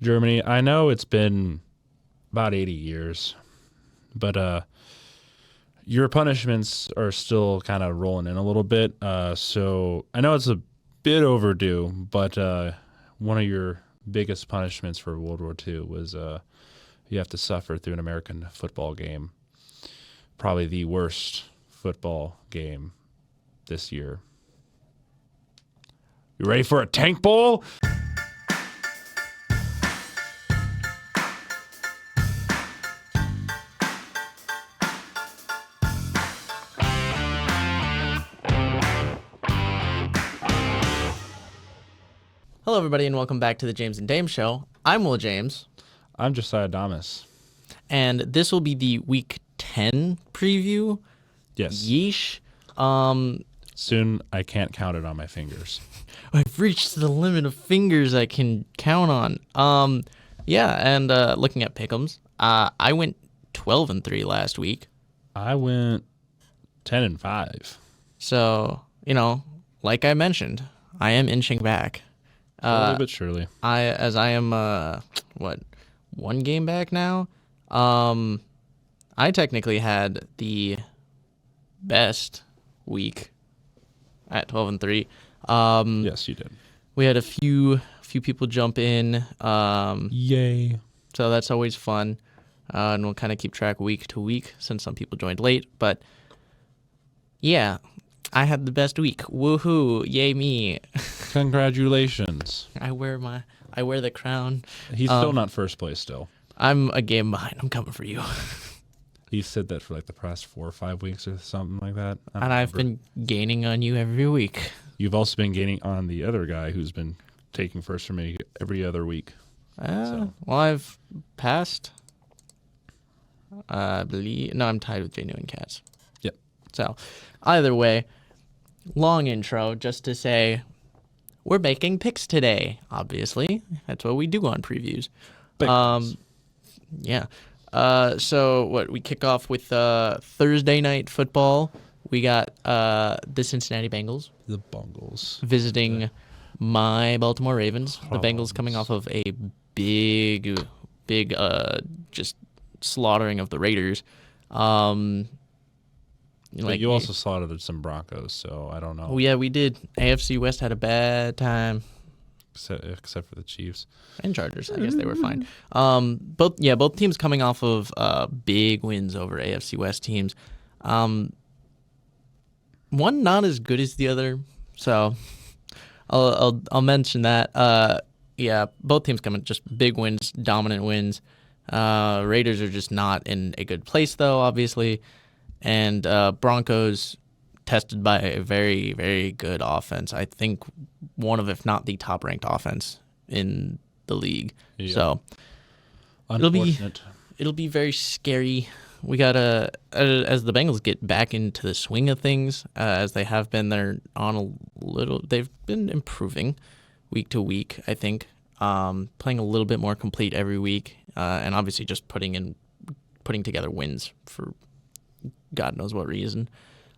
Germany. I know it's been about 80 years, but your punishments are still kind of rolling in a little bit. So I know it's a bit overdue, but one of your biggest punishments for World War II was you have to suffer through an American football game. Probably the worst football game this year. You ready for a tank bowl? Hello, everybody, and welcome back to the James and Dame Show. I'm Will James, I'm Josiah Damas. and this will be the Week 10 preview. Yes. Yeesh. Soon I can't count it on my fingers. I've reached the limit of fingers I can count on. Looking at pick'ems, I went 12-3 last week. I went 10-5. So, like I mentioned, I am inching back. Slowly but surely. I am one game back now. I technically had the best week at 12-3. Yes, you did. We had a few people jump in. Yay. So that's always fun. And we'll kind of keep track week to week since some people joined late. But yeah, I had the best week. Woohoo! Yay me! Congratulations. I wear the crown. He's still not first place still. I'm a game behind. I'm coming for you. He said that for like the past 4 or 5 weeks or something like that. And I've been gaining on you every week. You've also been gaining on the other guy who's been taking first from me every other week. Well, I've passed. I believe. No, I'm tied with J and Cats. Yep. So, either way, long intro just to say we're making picks today. Obviously, that's what we do on previews. Thanks. Yeah. So what we kick off with Thursday night football. We got the Cincinnati Bengals The Bungles. visiting my Baltimore Ravens. The Bengals coming off of a big just slaughtering of the Raiders. But you also slaughtered some Broncos, so I don't know. Oh yeah, we did. AFC West had a bad time. Except for the Chiefs. And Chargers, I guess they were fine. Both teams coming off of big wins over AFC West teams. One not as good as the other, so I'll mention that. Both teams coming just big wins, dominant wins. Raiders are just not in a good place though, obviously, and Broncos tested by a very, very good offense. I think one of, if not the top-ranked offense in the league. Yeah. So Unfortunate. it'll be very scary. We gotta as the Bengals get back into the swing of things, as they have been. They've been improving week to week. I think playing a little bit more complete every week, and obviously just putting together wins for God knows what reason.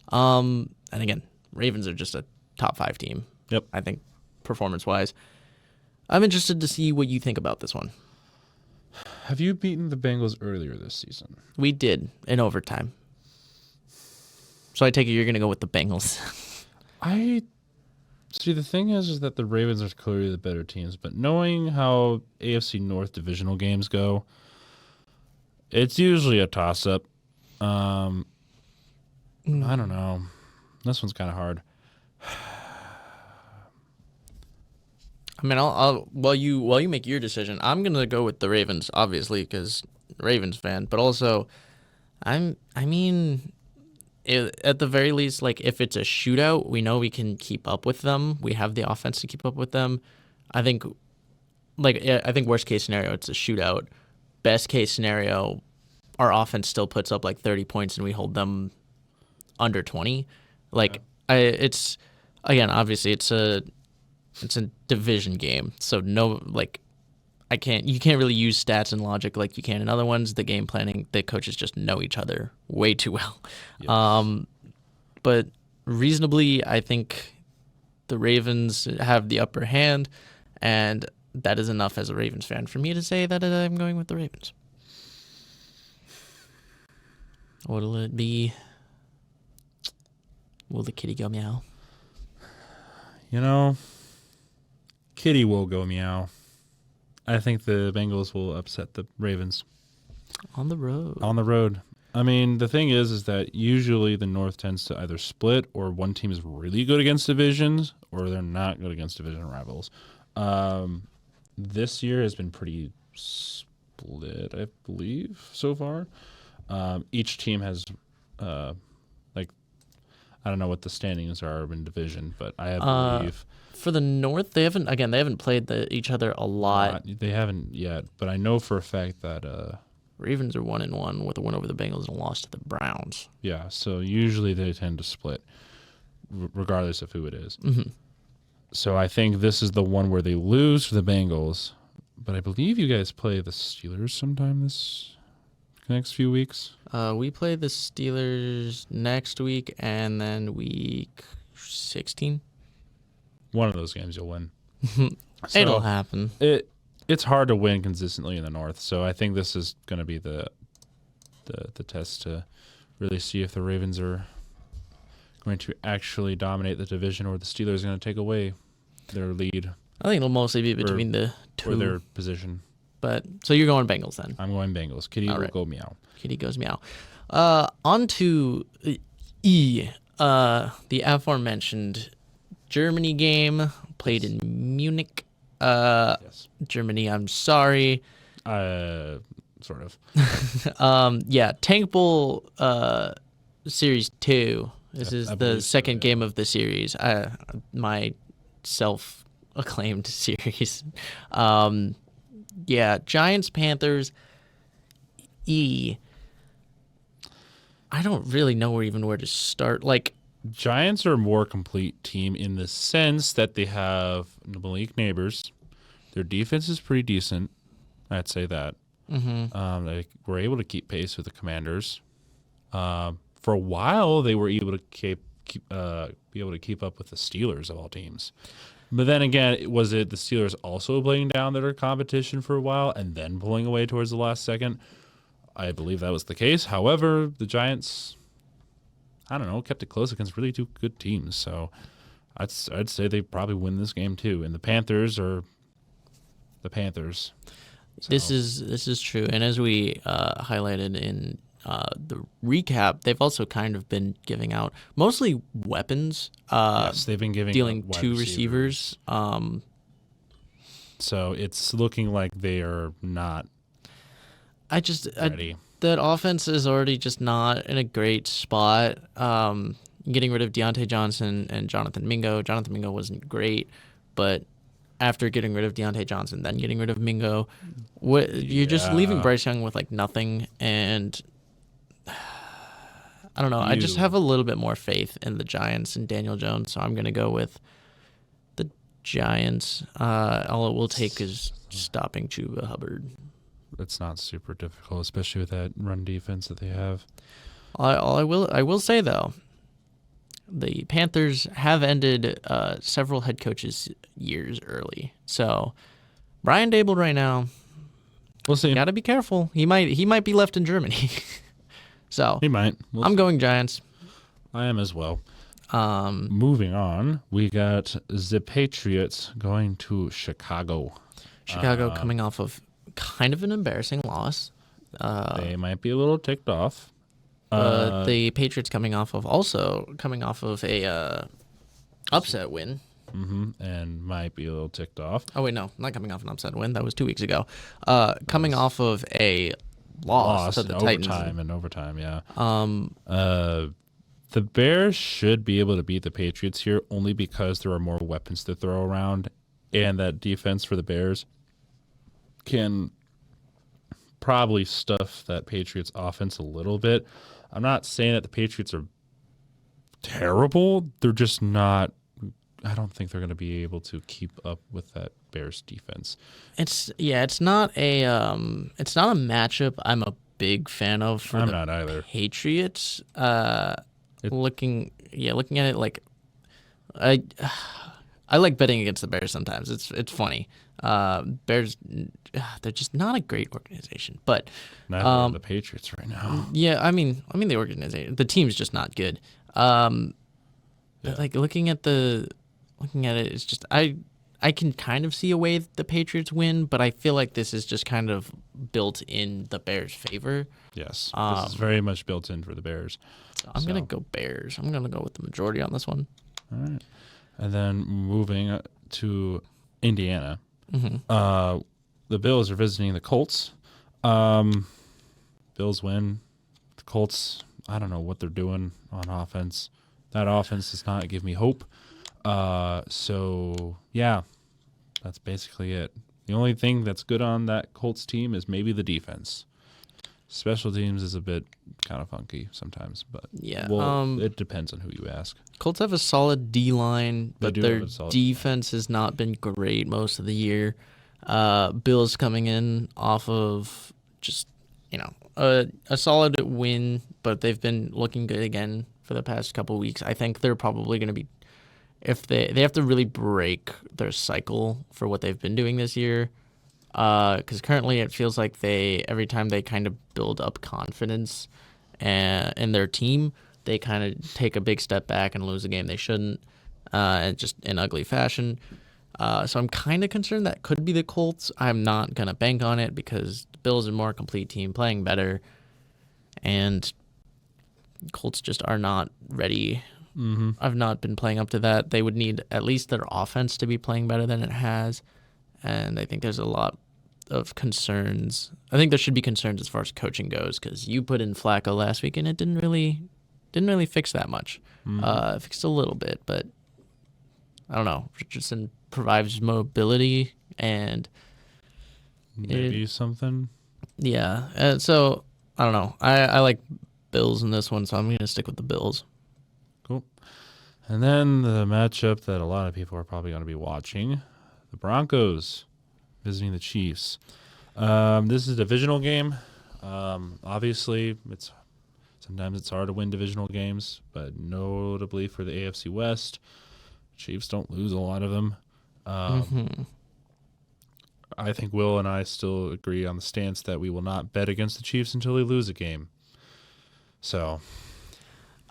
And again, Ravens are just a top 5 team. Yep. I think performance-wise. I'm interested to see what you think about this one. Have you beaten the Bengals earlier this season? We did in overtime. So I take it you're going to go with the Bengals. I see. The thing is that the Ravens are clearly the better teams, but knowing how AFC North divisional games go, it's usually a toss-up. I don't know. This one's kind of hard. I mean, I'll while you make your decision, I'm gonna go with the Ravens, obviously, because Ravens fan. But also, at the very least, like if it's a shootout, we know we can keep up with them. We have the offense to keep up with them. I think worst case scenario, it's a shootout. Best case scenario, our offense still puts up like 30 points and we hold them under 20. It's again, obviously it's a division game, so you can't really use stats and logic like you can in other ones. The game planning, the coaches just know each other way too well. Yes. But reasonably, I think the Ravens have the upper hand, and that is enough as a Ravens fan for me to say that I'm going with the Ravens. What'll it be? Will the kitty go meow? Kitty will go meow. I think the Bengals will upset the Ravens. On the road. On the road. I mean, the thing is that usually the North tends to either split or one team is really good against divisions or they're not good against division rivals. This year has been pretty split, I believe, so far. Each team has, I don't know what the standings are in division, but I believe for the North, they haven't played each other a lot. They haven't yet, but I know for a fact that Ravens are 1-1 with a win over the Bengals and a loss to the Browns. Yeah, so usually they tend to split, regardless of who it is. Mm-hmm. So I think this is the one where they lose to the Bengals, but I believe you guys play the Steelers sometime this next few weeks. We play the Steelers next week and then week 16. One of those games you'll win. It'll happen. It's hard to win consistently in the North, so I think this is going to be the test to really see if the Ravens are going to actually dominate the division or the Steelers are going to take away their lead. I think it'll mostly be between the two. Or their position. But so you're going Bengals then? I'm going Bengals. Kitty will go meow. Kitty goes meow. On to the aforementioned Germany game played in Munich. Yes. Germany, I'm sorry. Sort of. Yeah, Tank Bowl Series 2. This is the second game of the series. My self-acclaimed series. Yeah, Giants, Panthers, I don't really know where to start. Giants are a more complete team in the sense that they have Malik Neighbors. Their defense is pretty decent. I'd say that. Mm-hmm. They were able to keep pace with the Commanders. For a while, they were able to keep up with the Steelers of all teams. But then again, was it the Steelers also laying down their competition for a while and then pulling away towards the last second? I believe that was the case. However, the Giants, I don't know, kept it close against really two good teams. So I'd say they probably win this game too. And the Panthers are the Panthers. So. This is true. And as we highlighted in the recap, they've also kind of been giving out mostly weapons. Yes, they've been dealing two receivers. So it's looking like they are not ready. That offense is already just not in a great spot. Getting rid of Deontay Johnson and Jonathan Mingo. Jonathan Mingo wasn't great, but after getting rid of Deontay Johnson, then getting rid of Mingo, you're just leaving Bryce Young with nothing. And I don't know. I just have a little bit more faith in the Giants and Daniel Jones, so I'm going to go with the Giants. All it will take is stopping Chuba Hubbard. It's not super difficult, especially with that run defense that they have. I will say though, the Panthers have ended several head coaches' years early. So Brian Dable right now, we'll see. Got to be careful. He might be left in Germany. So he might. I'm going Giants. I am as well. Moving on, we got the Patriots going to Chicago. Chicago coming off of kind of an embarrassing loss. They might be a little ticked off. The Patriots coming off of a upset win. Mm-hmm, and might be a little ticked off. Oh wait, no, not coming off an upset win. That was 2 weeks ago. Coming off of a loss to the Titans. Overtime, yeah. The Bears should be able to beat the Patriots here only because there are more weapons to throw around, and that defense for the Bears can probably stuff that Patriots offense a little bit. I'm not saying that the Patriots are terrible. They're just not. I don't think they're going to be able to keep up with that Bears defense. It's not a matchup I'm a big fan of for I'm the not either. Patriots. Looking at it I like betting against the Bears sometimes. It's funny. Bears, they're just not a great organization. But Neither are the Patriots right now. yeah, I mean the organization, the team's just not good. But like looking at it, it's just I can kind of see a way the Patriots win, but I feel like this is just kind of built in the Bears' favor. Yes, this is very much built in for the Bears. So I'm gonna go Bears. I'm gonna go with the majority on this one. All right, and then moving to Indiana, the Bills are visiting the Colts. Bills win. The Colts, I don't know what they're doing on offense. That offense does not give me hope. So yeah, that's basically it. The only thing that's good on that Colts team is maybe the defense. Special teams is a bit kind of funky sometimes, but yeah, it depends on who you ask. Colts have a solid D line, but their solid defense has not been great most of the year. Bills coming in off of just a solid win, but they've been looking good again for the past couple of weeks. I think they're probably going to be, if they have to really break their cycle for what they've been doing this year. Because currently it feels like every time they kind of build up confidence in their team, they kind of take a big step back and lose a game they shouldn't, and just in ugly fashion. So I'm kind of concerned that could be the Colts. I'm not going to bank on it because the Bills are a more complete team, playing better, and Colts just are not ready. I've not been playing up to that. They would need at least their offense to be playing better than it has, and I think there's a lot of concerns. I think there should be concerns as far as coaching goes, because you put in Flacco last week and it didn't really fix that much. It fixed a little bit, but I don't know. Richardson provides mobility and maybe something. Yeah. So I don't know. I like Bills in this one, so I'm gonna stick with the Bills. Cool. And then the matchup that a lot of people are probably going to be watching, the Broncos visiting the Chiefs. This is a divisional game. Obviously, sometimes it's hard to win divisional games, but notably for the AFC West, Chiefs don't lose a lot of them. I think Will and I still agree on the stance that we will not bet against the Chiefs until they lose a game. So,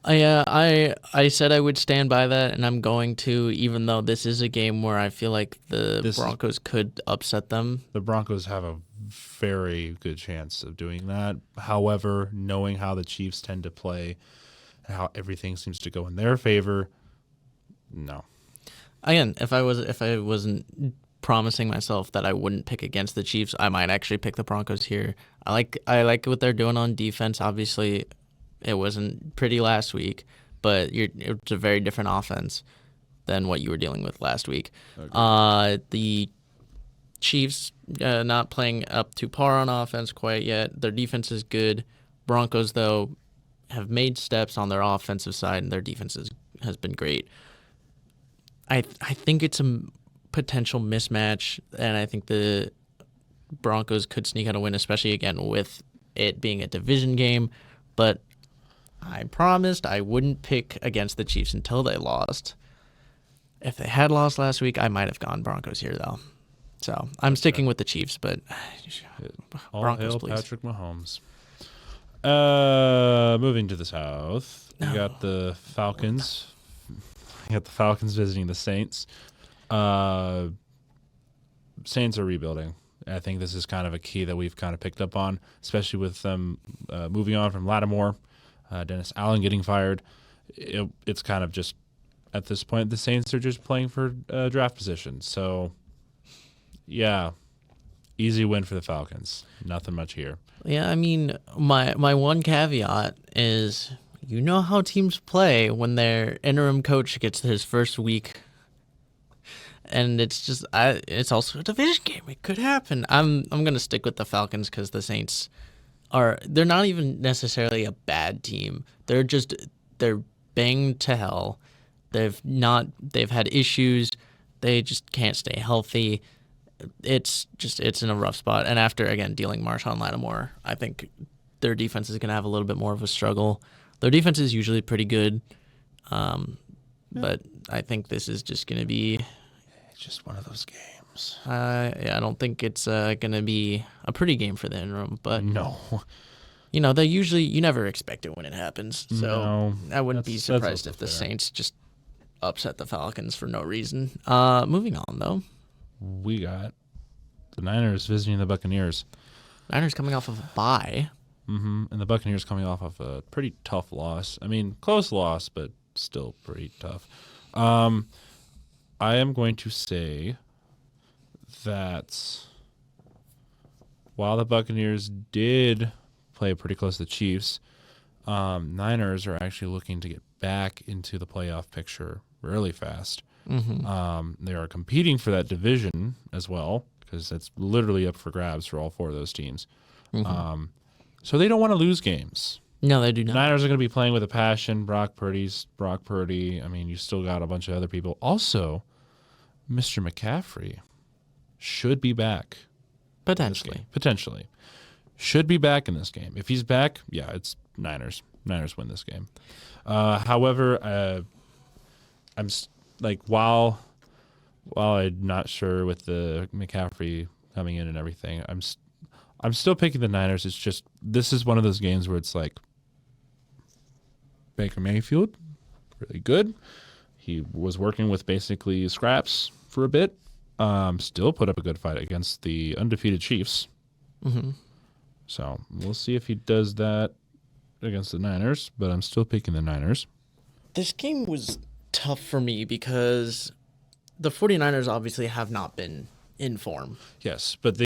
I said I would stand by that, and I'm going to, even though this is a game where I feel like the Broncos could upset them. The Broncos have a very good chance of doing that. However, knowing how the Chiefs tend to play and how everything seems to go in their favor, no. Again, if I wasn't promising myself that I wouldn't pick against the Chiefs, I might actually pick the Broncos here. I like what they're doing on defense. Obviously, it wasn't pretty last week, but it's a very different offense than what you were dealing with last week. Okay. The Chiefs not playing up to par on offense quite yet. Their defense is good. Broncos, though, have made steps on their offensive side, and their defense has been great. I think it's a potential mismatch, and I think the Broncos could sneak out a win, especially, again, with it being a division game. But I promised I wouldn't pick against the Chiefs until they lost. If they had lost last week, I might have gone Broncos here, though. So I'm sticking with the Chiefs, but all Broncos, hail please. Patrick Mahomes. Moving to the south, we got the Falcons. We got the Falcons visiting the Saints. Saints are rebuilding. I think this is kind of a key that we've kind of picked up on, especially with them moving on from Lattimore, Dennis Allen getting fired. It's kind of just, at this point, the Saints are just playing for draft position. So, yeah, easy win for the Falcons. Nothing much here. Yeah, I mean, my one caveat is, you know how teams play when their interim coach gets his first week. And it's also a division game. It could happen. I'm gonna stick with the Falcons because the Saints they're not even necessarily a bad team. They're banged to hell. They've had issues. They just can't stay healthy. It's in a rough spot. And after, again, dealing Marshawn Lattimore, I think their defense is gonna have a little bit more of a struggle. Their defense is usually pretty good, but I think this is just gonna be just one of those games. games. Yeah, I don't think it's going to be a pretty game for the interim, but No, they usually you never expect it when it happens. So no, I wouldn't be that's surprised also if the fair. Saints just upset the Falcons for no reason. Moving on though, We got the Niners visiting the Buccaneers. Niners coming off of a bye. And the Buccaneers coming off of a pretty tough loss. I mean, close loss, but still pretty tough. I am going to say that while the Buccaneers did play pretty close to the Chiefs, Niners are actually looking to get back into the playoff picture really fast. They are competing for that division as well because it's literally up for grabs for all four of those teams. So they don't want to lose games. No, they do not. Niners are going to be playing with a passion. Brock Purdy. I mean, you still got a bunch of other people. Also, Mr. McCaffrey should be back. Potentially. Should be back in this game. If he's back, yeah, it's Niners. Niners win this game. However, I'm while I'm not sure with the McCaffrey coming in and everything, I'm still picking the Niners. It's just this is one of those games where it's like Baker Mayfield, really good. He was working with basically scraps for a bit. Still put up a good fight against the undefeated Chiefs. So we'll see if he does that against the Niners, but I'm still picking the Niners. This game was tough for me because the 49ers obviously have not been in form. Yes, but as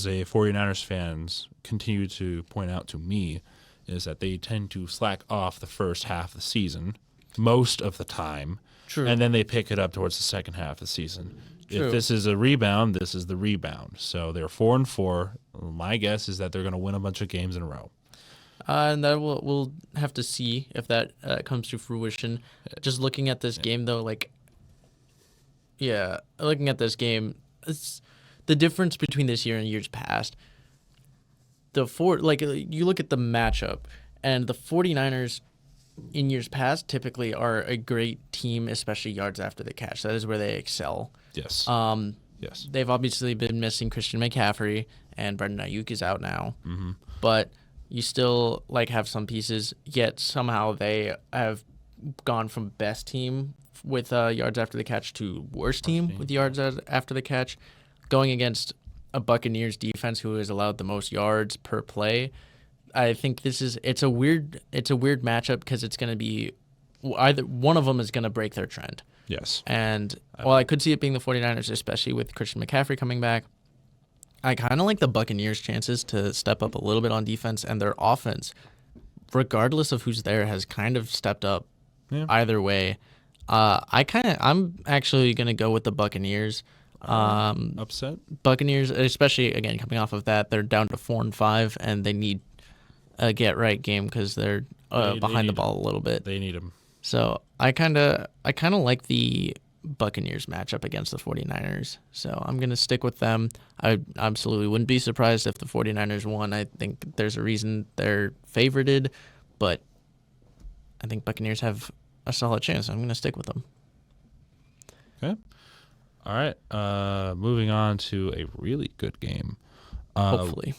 a 49ers fans continue to point out to me is that they tend to slack off the first half of the season most of the time. True. And then they pick it up towards the second half of the season. True. If this is a rebound, this is the rebound. So they're 4-4. My guess is that they're going to win a bunch of games in a row. And that we'll have to see if that comes to fruition. Just looking at this game, though, looking at this game, it's the difference between this year and years past. You look at the matchup, and the 49ers in years past typically are a great team, especially yards after the catch. That is where they excel. Yes. Yes. They've obviously been missing Christian McCaffrey, and Brendan Ayuk is out now. But you still have some pieces, yet somehow they have gone from best team with yards after the catch to worst team with yards after the catch, going against a Buccaneers defense who has allowed the most yards per play. I think it's a weird matchup because it's going to be either one of them is going to break their trend. Yes. And while I could see it being the 49ers, especially with Christian McCaffrey coming back, I kind of like the Buccaneers' chances to step up a little bit on defense, and their offense, regardless of who's there, has kind of stepped up either way. I'm actually going to go with the Buccaneers. Upset? Buccaneers, especially, again, coming off of that, they're down to 4-5, and they need a get-right game because they're behind the ball a little bit. They need him. So I kind of like the Buccaneers matchup against the 49ers. So I'm going to stick with them. I absolutely wouldn't be surprised if the 49ers won. I think there's a reason they're favorited, but I think Buccaneers have a solid chance. I'm going to stick with them. Okay. All right. Moving on to a really good game. Hopefully.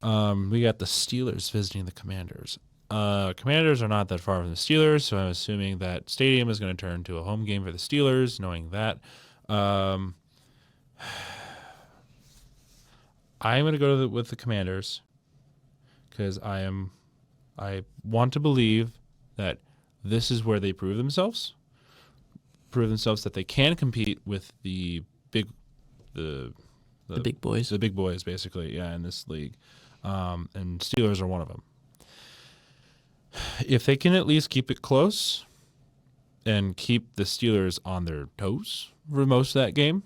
We got the Steelers visiting the Commanders. Commanders are not that far from the Steelers, so I'm assuming that stadium is going to turn to a home game for the Steelers, knowing that. I'm going to go with the Commanders because I want to believe that this is where they prove themselves that they can compete with the big boys. The big boys, basically, in this league. And Steelers are one of them. If they can at least keep it close and keep the Steelers on their toes for most of that game,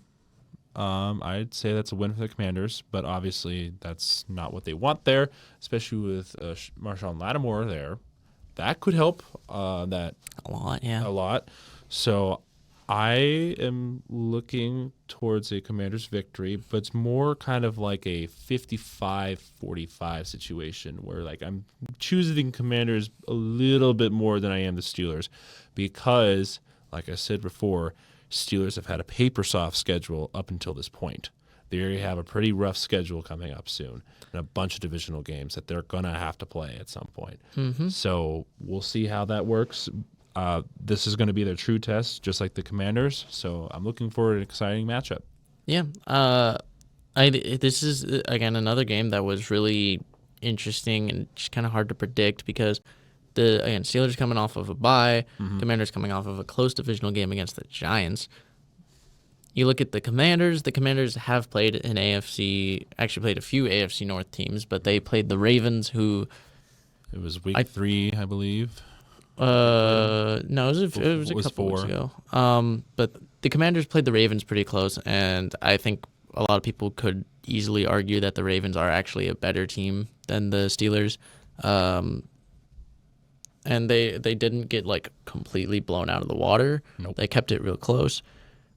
I'd say that's a win for the Commanders. But obviously, that's not what they want there, especially with Marshawn Lattimore there. That could help that a lot. So I am looking towards a Commanders victory, but it's more kind of like a 55-45 situation where I'm choosing Commanders a little bit more than I am the Steelers because, like I said before, Steelers have had a paper soft schedule up until this point. They already have a pretty rough schedule coming up soon and a bunch of divisional games that they're going to have to play at some point. So we'll see how that works. This is going to be their true test, just like the Commanders. So I'm looking for an exciting matchup. Yeah. This is, again, another game that was really interesting and just kind of hard to predict because Steelers coming off of a bye, Commanders coming off of a close divisional game against the Giants. You look at the Commanders have played actually played a few AFC North teams, but they played the Ravens, who... It was week 3, I believe. No, it was a couple weeks ago. But the Commanders played the Ravens pretty close, and I think a lot of people could easily argue that the Ravens are actually a better team than the Steelers. And they didn't get like completely blown out of the water. Nope. They kept it real close.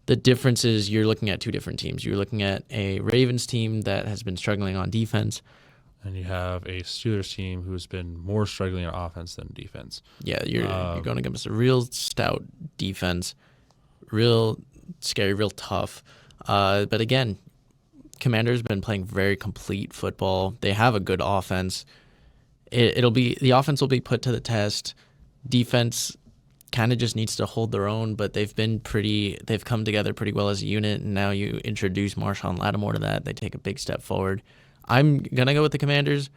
The difference is you're looking at two different teams. You're looking at a Ravens team that has been struggling on defense. And you have a Steelers team who's been more struggling on offense than defense. Yeah, you're going against a real stout defense, real scary, real tough. But again, Commanders been playing very complete football. They have a good offense. The offense will be put to the test. Defense kind of just needs to hold their own, but they've come together pretty well as a unit, and now you introduce Marshawn Lattimore to that. They take a big step forward. I'm going to go with the Commanders,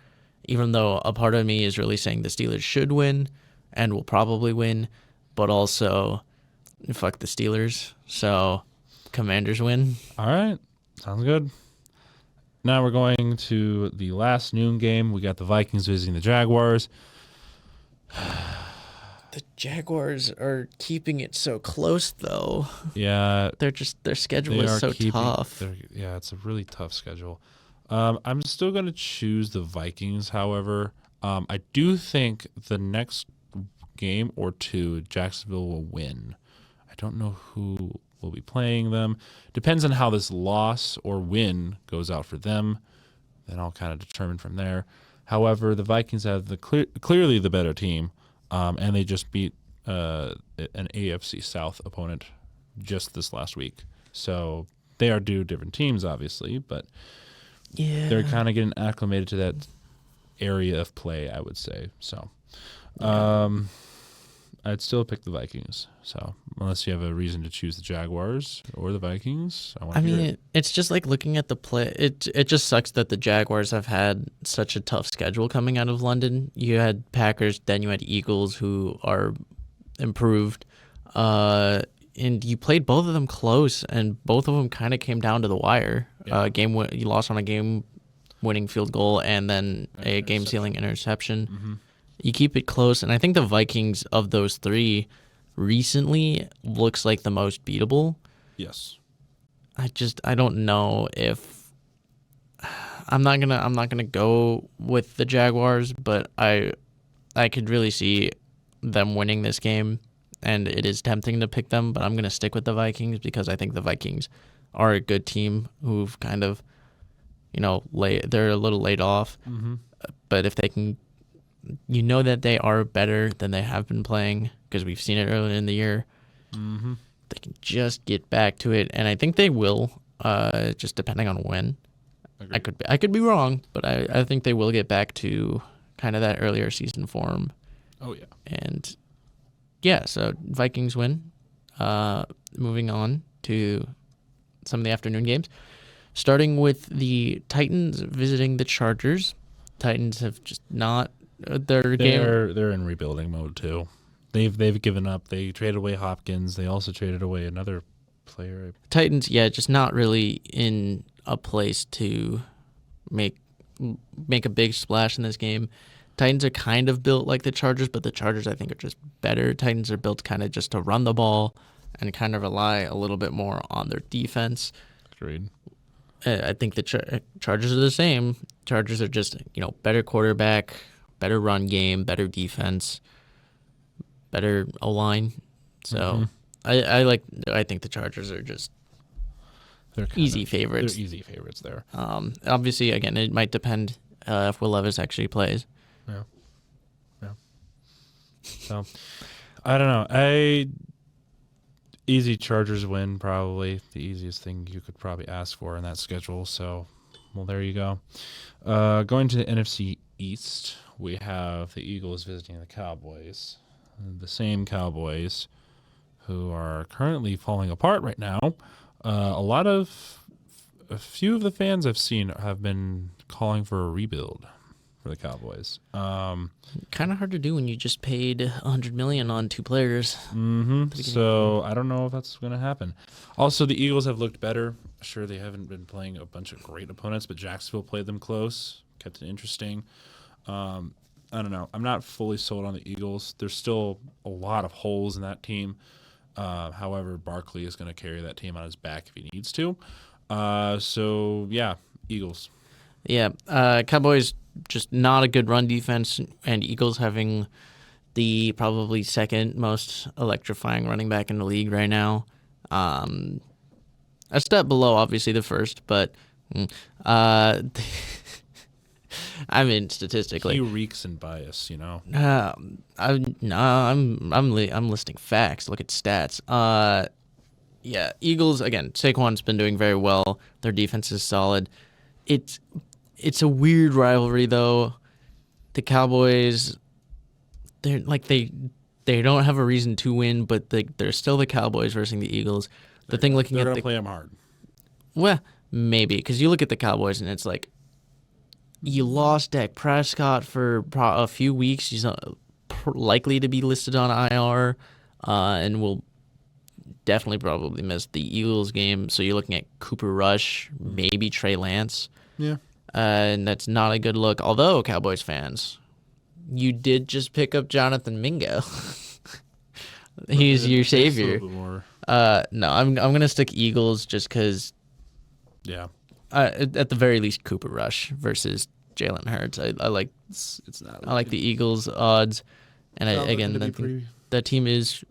even though a part of me is really saying the Steelers should win and will probably win, but also fuck the Steelers. So Commanders win. All right. Sounds good. Now we're going to the last noon game. We got the Vikings visiting the Jaguars. The Jaguars are keeping it so close, though. Yeah. Their schedule is so tough. Yeah, it's a really tough schedule. I'm still going to choose the Vikings, however. I do think the next game or two, Jacksonville will win. I don't know who will be playing them. Depends on how this loss or win goes out for them. Then I'll kind of determine from there. However, the Vikings have clearly the better team, and they just beat an AFC South opponent just this last week. So they are two different teams, obviously, but yeah, they're kind of getting acclimated to that area of play, I would say. So I'd still pick the Vikings. So unless you have a reason to choose the Jaguars or the Vikings, it's just like looking at the play. It just sucks that the Jaguars have had such a tough schedule coming out of London. You had Packers, then you had Eagles, who are improved, and you played both of them close, and both of them kind of came down to the wire. Yeah. You lost on a game-winning field goal and then a game-sealing interception. Mm-hmm. You keep it close, and I think the Vikings of those three recently looks like the most beatable. Yes. I don't know if I'm not gonna go with the Jaguars, but I could really see them winning this game, and it is tempting to pick them, but I'm gonna stick with the Vikings because I think the Vikings are a good team who've kind of, they're a little laid off, but if they can. You know that they are better than they have been playing because we've seen it earlier in the year. Mm-hmm. They can just get back to it, and I think they will. Just depending on when. Agreed. I could be wrong, but I think they will get back to kind of that earlier season form. Oh yeah. And yeah, so Vikings win. Moving on to some of the afternoon games, starting with the Titans visiting the Chargers. Titans have just not. They're in rebuilding mode too. They've given up. They traded away Hopkins. They also traded away another player. Titans, just not really in a place to make a big splash in this game. Titans are kind of built like the Chargers, but the Chargers I think are just better. Titans are built kind of just to run the ball and kind of rely a little bit more on their defense. Agreed. I think the Chargers are the same. Chargers are just better quarterback, better run game, better defense, better O-line. So I think the Chargers are just easy favorites. They're easy favorites there. Obviously, again, it might depend if Will Levis actually plays. Yeah. So I don't know. Easy Chargers win, probably the easiest thing you could probably ask for in that schedule. So, well, there you go. Going to the NFC East, we have the Eagles visiting the Cowboys. The same Cowboys who are currently falling apart right now. A few of the fans I've seen have been calling for a rebuild for the Cowboys. Kind of hard to do when you just paid $100 million on 2 players. So I don't know if that's going to happen. Also, the Eagles have looked better. Sure, they haven't been playing a bunch of great opponents, but Jacksonville played them close, kept it interesting. I don't know. I'm not fully sold on the Eagles. There's still a lot of holes in that team. However, Barkley is going to carry that team on his back if he needs to. So, yeah, Eagles. Yeah, Cowboys just not a good run defense, and Eagles having the probably second most electrifying running back in the league right now. A step below, obviously, the first, but I mean, statistically, He reeks in bias, I'm listing facts. Look at stats. Yeah, Eagles again. Saquon's been doing very well. Their defense is solid. It's a weird rivalry though. The Cowboys, they don't have a reason to win, but they're still the Cowboys versus the Eagles. They're going to play them hard. Well, maybe because you look at the Cowboys and it's like you lost Dak Prescott for a few weeks. He's likely to be listed on IR, and will definitely probably miss the Eagles game. So you're looking at Cooper Rush, maybe Trey Lance. Yeah. And that's not a good look. Although, Cowboys fans, you did just pick up Jonathan Mingo. He's your savior. No, I'm gonna stick Eagles just because. Yeah. At the very least, Cooper Rush versus Jalen Hurts. I like. It's not. I like the Eagles odds, and that team is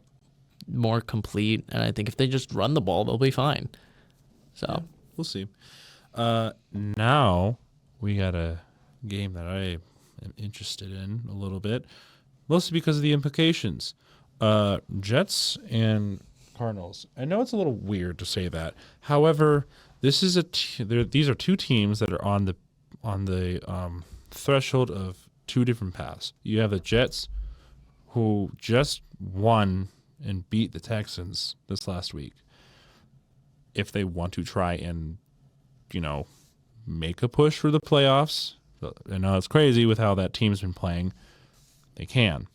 more complete. And I think if they just run the ball, they'll be fine. So yeah, we'll see. Now we got a game that I am interested in a little bit, mostly because of the implications. Jets and Cardinals. I know it's a little weird to say that. However, this is these are two teams that are on the threshold of two different paths. You have the Jets, who just won and beat the Texans this last week. If they want to try and make a push for the playoffs, I know it's crazy with how that team's been playing. They can.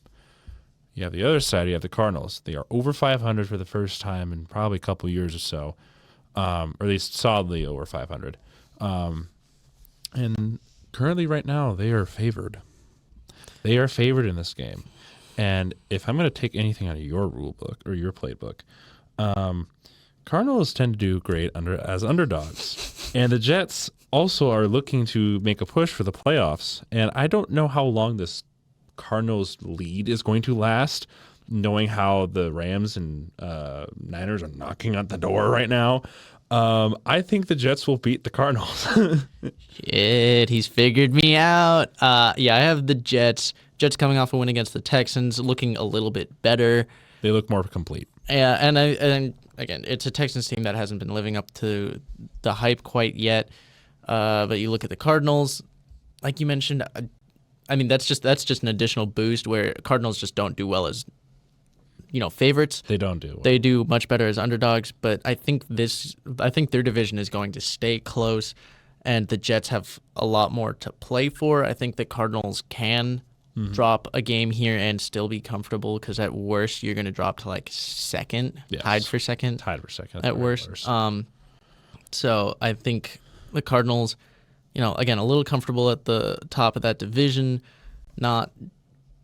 You have the other side. You have the Cardinals. They are over 500 for the first time in probably a couple years or so, or at least solidly over 500. And currently, right now, they are favored. They are favored in this game. And if I'm going to take anything out of your rule book or your playbook, Cardinals tend to do great as underdogs. And the Jets also are looking to make a push for the playoffs. And I don't know how long this Cardinals lead is going to last, knowing how the Rams and Niners are knocking at the door right now. I think the Jets will beat the Cardinals. Shit, he's figured me out. Yeah, I have the Jets. Jets coming off a win against the Texans, looking a little bit better. They look more complete. Yeah, and again, it's a Texans team that hasn't been living up to the hype quite yet. But you look at the Cardinals, like you mentioned. I mean, that's just an additional boost where Cardinals just don't do well as favorites. They don't do well. They do much better as underdogs, but I think their division is going to stay close, and the Jets have a lot more to play for. I think the Cardinals can drop a game here and still be comfortable, because at worst you're going to drop to like second, yes. tied for second at worst. So I think the Cardinals, again, a little comfortable at the top of that division, not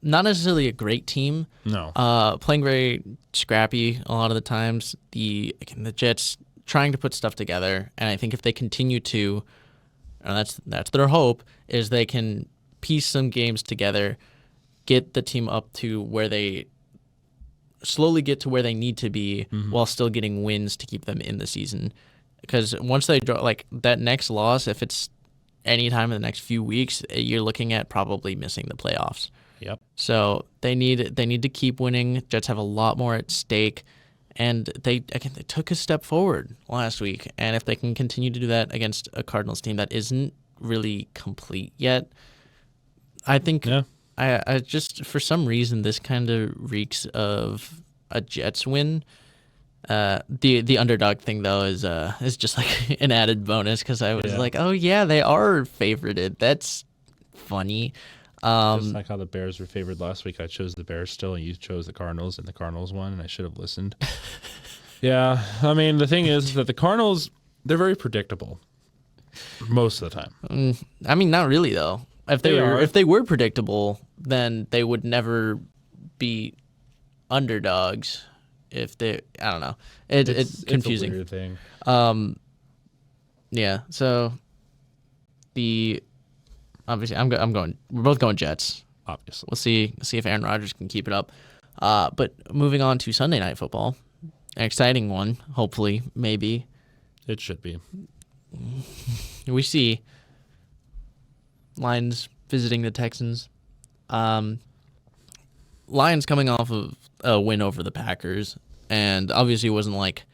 necessarily a great team. No. Playing very scrappy a lot of the times. The Jets trying to put stuff together, and I think if they continue to, and that's their hope, is they can piece some games together, get the team up to where they slowly get to where they need to be, while still getting wins to keep them in the season. Because once they draw, like that next loss, if it's any time in the next few weeks, you're looking at probably missing the playoffs. Yep. So they need to keep winning. Jets have a lot more at stake, And they took a step forward last week, and if they can continue to do that against a Cardinals team that isn't really complete yet, I think Yeah. I just for some reason this kind of reeks of a Jets win. The underdog thing though is just like an added bonus because I was Yeah. like, oh yeah, they are favorited. That's funny. Just like how the Bears were favored last week, I chose the Bears still, and you chose the Cardinals, and the Cardinals won, and I should have listened. Yeah, I mean, the thing is that the Cardinals, they're very predictable most of the time. I mean, not really though. They are. If they were predictable, then they would never be underdogs. If they, I don't know, it's confusing. It's a weird thing. Yeah. So obviously I'm going. We're both going Jets. Obviously. We'll see if Aaron Rodgers can keep it up. But moving on to Sunday Night Football, an exciting one. Hopefully, maybe It should be. we see Lions visiting the Texans. Lions coming off of a win over the Packers, and obviously it wasn't like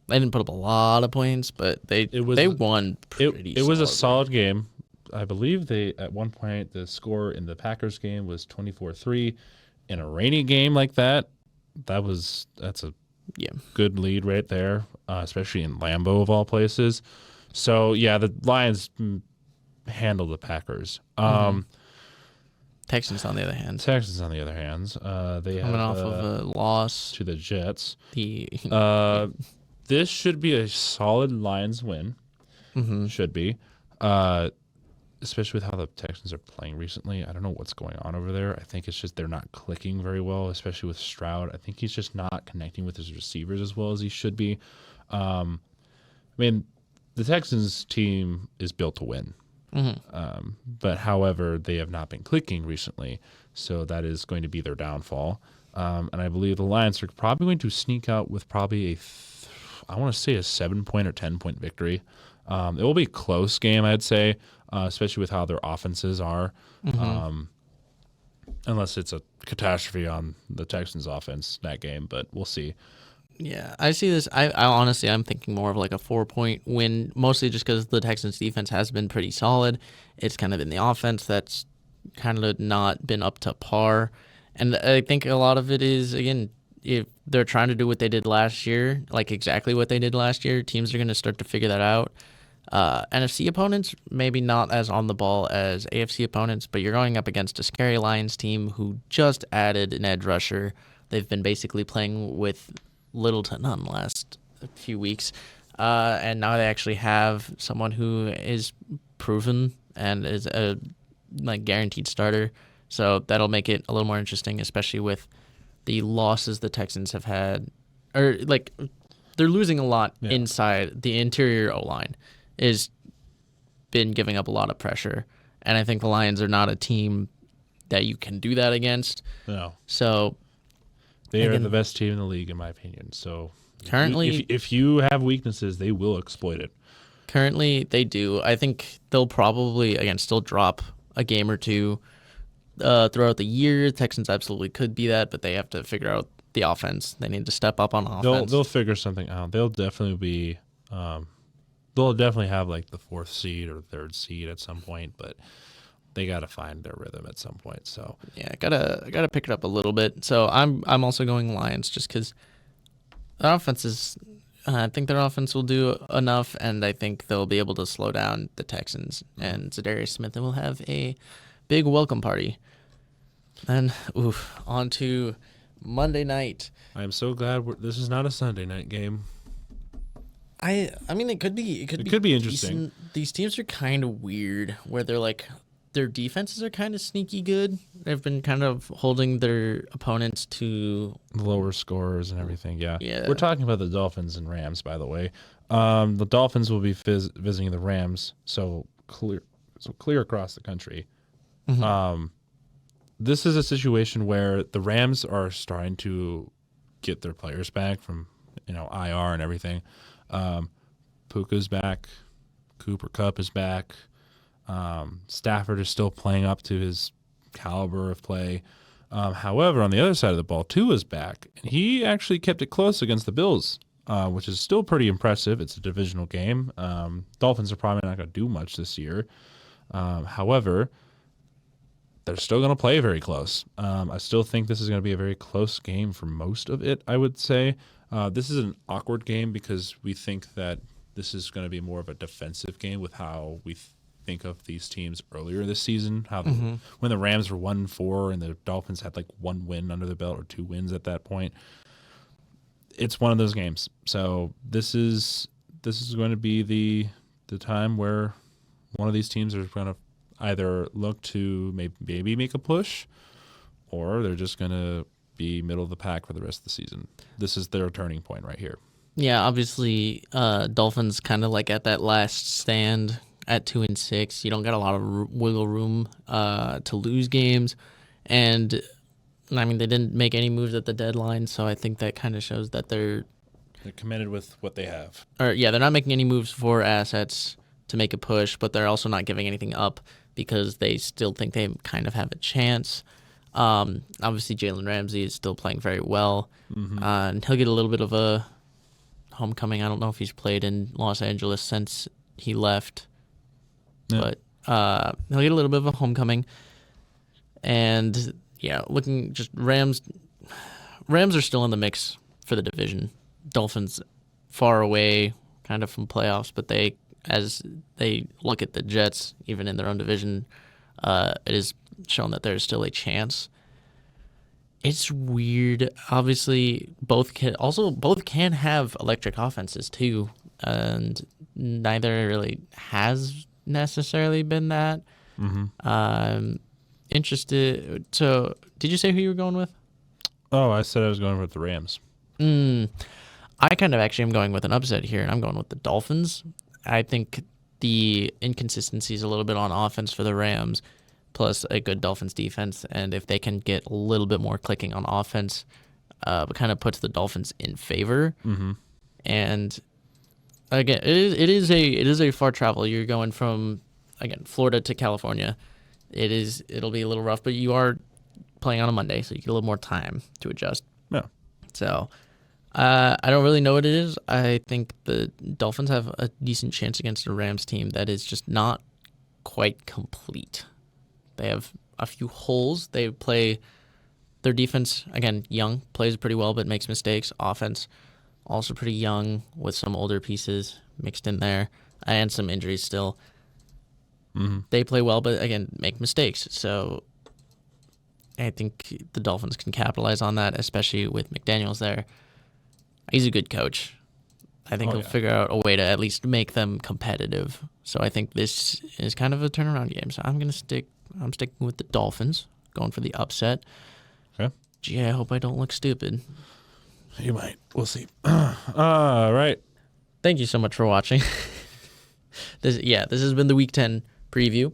they didn't put up a lot of points, but they won pretty. It was a solidly. solid game. I believe they at one point the score in the Packers game was 24-3. In a rainy game like that, that's a Yeah. good lead right there, especially in Lambeau of all places. So yeah, the Lions handled the Packers. Texans, on the other hand, Texans, on the other hand, they coming have off of a loss. to the Jets. The This should be a solid Lions win. Should be, especially with how the Texans are playing recently. I don't know what's going on over there. I think it's just they're not clicking very well, especially with Stroud. I think he's just not connecting with his receivers as well as he should be. I mean, the Texans team is built to win. But however, they have not been clicking recently, so that is going to be their downfall. And I believe the Lions are probably going to sneak out with probably I want to say a 7-point or 10-point victory. It will be a close game, I'd say, especially with how their offenses are. Unless it's a catastrophe on the Texans' offense that game, but we'll see. Yeah, I see this. I honestly, I'm thinking more of like a 4-point win, mostly just because the Texans' defense has been pretty solid. It's kind of been the offense that's kind of not been up to par. And I think a lot of it is, again, if they're trying to do what they did last year, like exactly what they did last year, teams are going to start to figure that out. NFC opponents, maybe not as on the ball as AFC opponents, but you're going up against a scary Lions team who just added an edge rusher. They've been basically playing with little to none last few weeks, and now they actually have someone who is proven and is a guaranteed starter. So that'll make it a little more interesting, especially with the losses the Texans have had, or like they're losing a lot inside the interior O-line is been giving up a lot of pressure, and I think the Lions are not a team that you can do that against. No. So They are the best team in the league, in my opinion. So currently, if you have weaknesses, they will exploit it. Currently, they do. I think they'll probably, again, still drop a game or two throughout the year. Texans absolutely could be that, but they have to figure out the offense. They need to step up on offense. They'll figure something out. They'll definitely be. They'll definitely have like the 4th seed or 3rd seed at some point, but they got to find their rhythm at some point. So yeah, gotta pick it up a little bit. So I'm also going Lions just because their offense is. I think their offense will do enough, and I think they'll be able to slow down the Texans. And Zadarius Smith will have a big welcome party. And on to Monday night. I am so glad this is not a Sunday night game. I mean, it could be interesting. decent. These teams are kind of weird, where they're like their defenses are kind of sneaky good. They've been kind of holding their opponents to lower scores and everything. Yeah. Yeah. We're talking about the Dolphins and Rams, by the way. The Dolphins will be visiting the Rams, so clear across the country. This is a situation where the Rams are starting to get their players back from IR and everything. Puka's back. Cooper Kupp is back. Stafford is still playing up to his caliber of play. However, on the other side of the ball, Tua's back, and he actually kept it close against the Bills, which is still pretty impressive. It's a divisional game. Dolphins are probably not going to do much this year. However, they're still going to play very close. I still think this is going to be a very close game for most of it, I would say. This is an awkward game because we think that this is going to be more of a defensive game with how we think of these teams earlier this season. When the Rams were 1-4 and the Dolphins had like one win under the belt or 2 wins at that point. It's one of those games. So this is going to be the time where one of these teams are going to either look to maybe make a push, or they're just going to be middle of the pack for the rest of the season. This is their turning point right here. Yeah, obviously, Dolphins kind of like at that last stand at 2-6. You don't get a lot of wiggle room to lose games, and I mean they didn't make any moves at the deadline, so I think that kind of shows that they're committed with what they have. Or yeah, they're not making any moves for assets to make a push, but they're also not giving anything up because they still think they kind of have a chance. Obviously, Jalen Ramsey is still playing very well, and he'll get a little bit of a homecoming. I don't know if he's played in Los Angeles since he left, but he'll get a little bit of a homecoming. And yeah, looking just Rams are still in the mix for the division. Dolphins far away, kind of from playoffs, but as they look at the Jets, even in their own division, it is shown that there's still a chance. It's weird. Obviously, both can have electric offenses too, and neither really has necessarily been that. Interested. So, did you say who you were going with? Oh, I said I was going with the Rams. I kind of actually am going with an upset here, and I'm going with the Dolphins. I think the inconsistency is a little bit on offense for the Rams, plus a good Dolphins defense. And if they can get a little bit more clicking on offense, it kind of puts the Dolphins in favor. And again, it is a far travel. You're going from Florida to California. It'll be a little rough, but you are playing on a Monday, so you get a little more time to adjust. Yeah. So. I don't really know what it is. I think the Dolphins have a decent chance against a Rams team that is just not quite complete. They have a few holes. They play their defense, again, young, plays pretty well but makes mistakes. Offense, also pretty young with some older pieces mixed in there and some injuries still. They play well but, again, make mistakes. So I think the Dolphins can capitalize on that, especially with McDaniels there. He's a good coach. I think he'll figure out a way to at least make them competitive. So I think this is kind of a turnaround game. So I'm sticking with the Dolphins, going for the upset. Okay. Gee, I hope I don't look stupid. You might. We'll see. All right. Thank you so much for watching. This has been the Week 10 preview.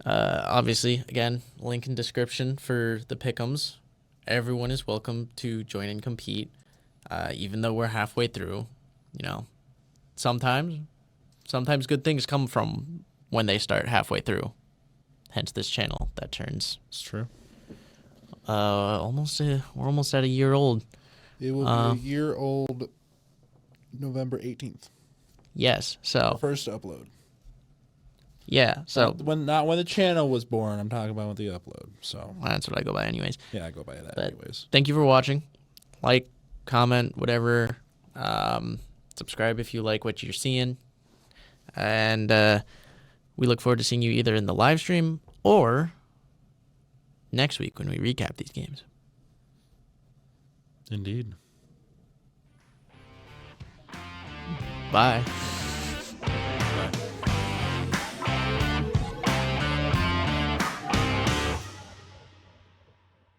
Obviously, again, link in description for the pick'ems. Everyone is welcome to join and compete. Even though we're halfway through, sometimes good things come from when they start halfway through. Hence this channel that turns. It's true. We're almost at a year old. It will be a year old November 18th. Yes. So first upload. Yeah. So not when the channel was born. I'm talking about with the upload. So that's what I go by anyways. Yeah, I go by that But anyways. Thank you for watching. Like, comment, whatever. Subscribe if you like what you're seeing. And we look forward to seeing you either in the live stream or next week when we recap these games. Indeed. Bye.